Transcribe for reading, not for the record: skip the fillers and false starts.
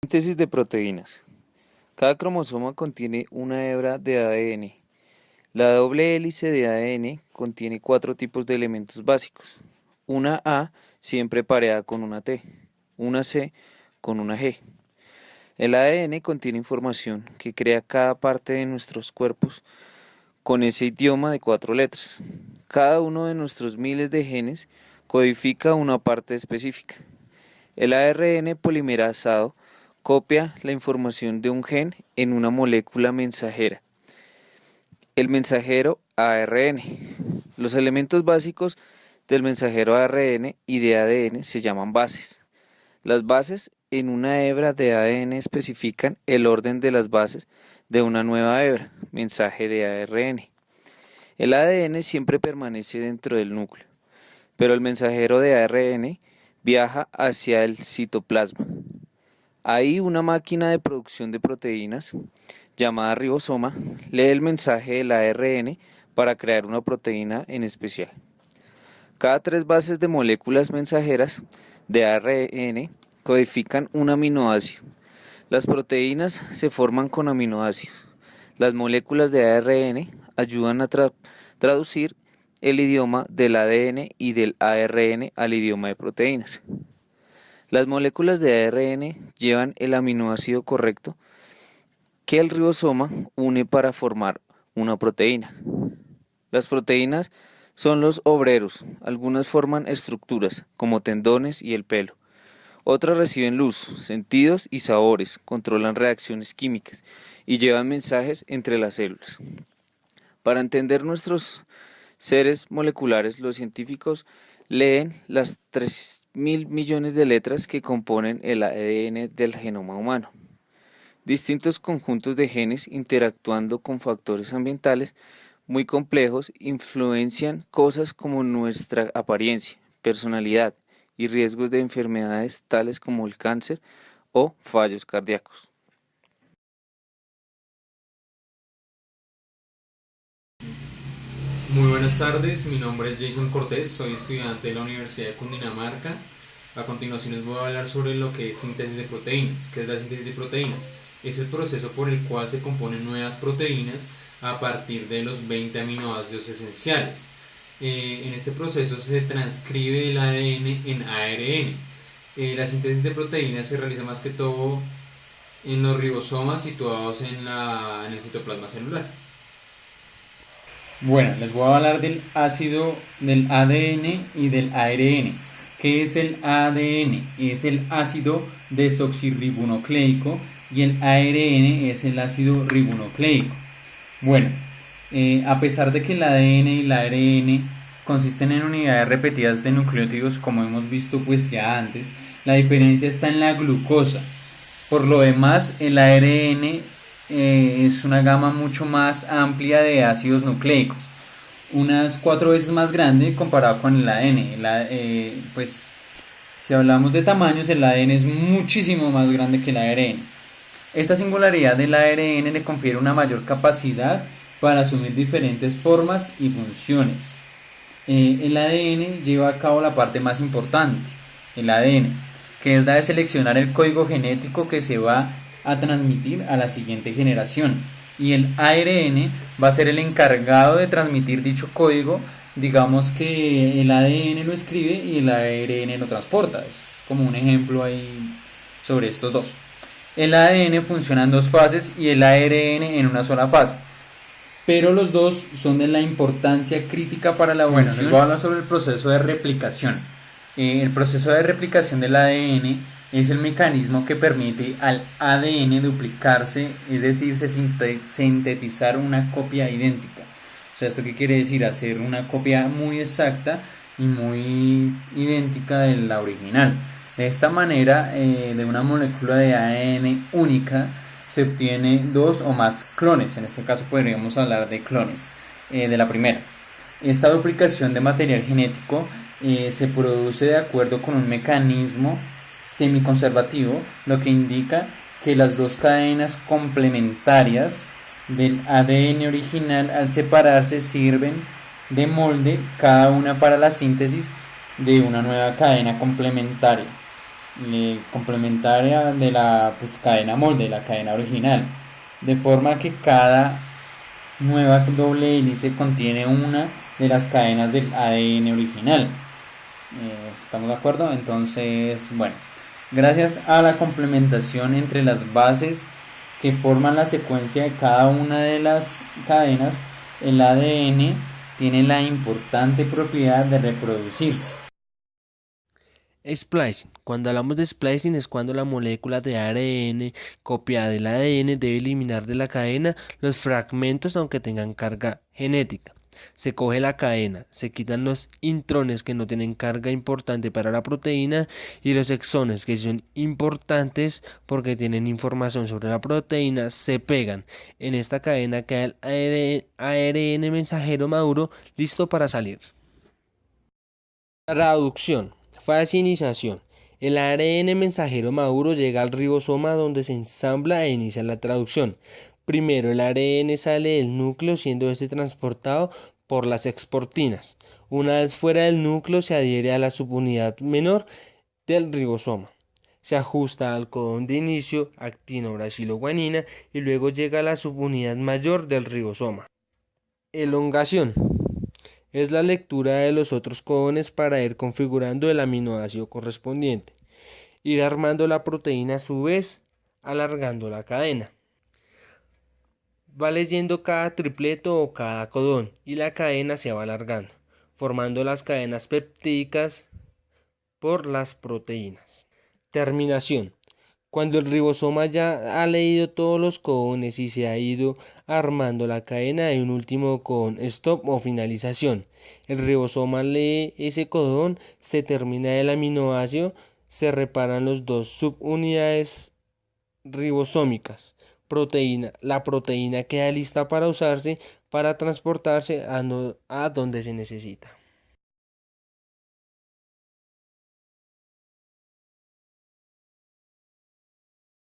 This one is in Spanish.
Síntesis de proteínas. Cada cromosoma contiene una hebra de ADN. La doble hélice de ADN contiene cuatro tipos de elementos básicos. Una A siempre pareada con una T, una C con una G. El ADN contiene información que crea cada parte de nuestros cuerpos con ese idioma de cuatro letras. Cada uno de nuestros miles de genes codifica una parte específica. El ARN polimerazado copia la información de un gen en una molécula mensajera, el mensajero ARN. Los elementos básicos del mensajero ARN y de ADN se llaman bases. Las bases en una hebra de ADN especifican el orden de las bases de una nueva hebra, mensaje de ARN. El ADN siempre permanece dentro del núcleo, pero el mensajero de ARN viaja hacia el citoplasma. Ahí una máquina de producción de proteínas, llamada ribosoma, lee el mensaje del ARN para crear una proteína en especial. Cada tres bases de moléculas mensajeras de ARN codifican un aminoácido. Las proteínas se forman con aminoácidos. Las moléculas de ARN ayudan a traducir el idioma del ADN y del ARN al idioma de proteínas. Las moléculas de ARN llevan el aminoácido correcto que el ribosoma une para formar una proteína. Las proteínas son los obreros. Algunas forman estructuras, como tendones y el pelo. Otras reciben luz, sentidos y sabores, controlan reacciones químicas y llevan mensajes entre las células. Para entender nuestros seres moleculares, los científicos leen las 3.000 millones de letras que componen el ADN del genoma humano. Distintos conjuntos de genes interactuando con factores ambientales muy complejos influencian cosas como nuestra apariencia, personalidad y riesgos de enfermedades tales como el cáncer o fallos cardíacos. Muy buenas tardes, mi nombre es Jason Cortés, soy estudiante de la Universidad de Cundinamarca. A continuación les voy a hablar sobre lo que es síntesis de proteínas. ¿Qué es la síntesis de proteínas? Es el proceso por el cual se componen nuevas proteínas a partir de los 20 aminoácidos esenciales. En este proceso se transcribe el ADN en ARN. La síntesis de proteínas se realiza más que todo en los ribosomas situados en el citoplasma celular. Bueno, les voy a hablar del ADN y del ARN. ¿Qué es el ADN? Es el ácido desoxirribonucleico y el ARN es el ácido ribonucleico. Bueno, a pesar de que el ADN y el ARN consisten en unidades repetidas de nucleótidos, como hemos visto pues ya antes, la diferencia está en la glucosa. Por lo demás, el ARN es una gama mucho más amplia de ácidos nucleicos, unas 4 veces más grande comparado con el ADN. Pues si hablamos de tamaños, el ADN es muchísimo más grande que el ARN. Esta singularidad del ARN le confiere una mayor capacidad para asumir diferentes formas y funciones. El ADN lleva a cabo la parte más importante, el ADN, que es la de seleccionar el código genético que se va a transmitir a la siguiente generación, y el ARN va a ser el encargado de transmitir dicho código. Digamos que el ADN lo escribe y el ARN lo transporta. Es como un ejemplo ahí sobre estos dos. El ADN funciona en dos fases y el ARN en una sola fase, pero los dos son de la importancia crítica para la evolución. Bueno, les voy a hablar sobre el proceso de replicación. El proceso de replicación del ADN es el mecanismo que permite al ADN duplicarse, es decir, sintetizar una copia idéntica. O sea, ¿esto qué quiere decir? Hacer una copia muy exacta y muy idéntica de la original. De esta manera, de una molécula de ADN única se obtiene dos o más clones. En este caso podríamos hablar de clones de la primera. Esta duplicación de material genético se produce de acuerdo con un mecanismo semiconservativo, lo que indica que las dos cadenas complementarias del ADN original, al separarse, sirven de molde, cada una para la síntesis de una nueva cadena complementaria. complementaria de la pues, cadena molde, la cadena original, de forma que cada nueva doble hélice contiene una de las cadenas del ADN original. ¿Estamos de acuerdo? Entonces, bueno, gracias a la complementación entre las bases que forman la secuencia de cada una de las cadenas, el ADN tiene la importante propiedad de reproducirse. Splicing. Cuando hablamos de splicing es cuando la molécula de ARN copiada del ADN debe eliminar de la cadena los fragmentos aunque tengan carga genética. Se coge la cadena, se quitan los intrones que no tienen carga importante para la proteína y los exones que son importantes porque tienen información sobre la proteína se pegan. En esta cadena queda el ARN mensajero maduro listo para salir. Traducción. Fase de iniciación. El ARN mensajero maduro llega al ribosoma donde se ensambla e inicia la traducción. Primero el ARN sale del núcleo siendo este transportado por las exportinas. Una vez fuera del núcleo se adhiere a la subunidad menor del ribosoma. Se ajusta al codón de inicio, actinobrasiloguanina, y luego llega a la subunidad mayor del ribosoma. Elongación. Es la lectura de los otros codones para ir configurando el aminoácido correspondiente. Ir armando la proteína a su vez, alargando la cadena. Va leyendo cada tripleto o cada codón y la cadena se va alargando, formando las cadenas peptídicas por las proteínas. Terminación. Cuando el ribosoma ya ha leído todos los codones y se ha ido armando la cadena, hay un último codón, stop o finalización. El ribosoma lee ese codón, se termina el aminoácido, se reparan los dos subunidades ribosómicas. La proteína queda lista para usarse para transportarse a donde se necesita.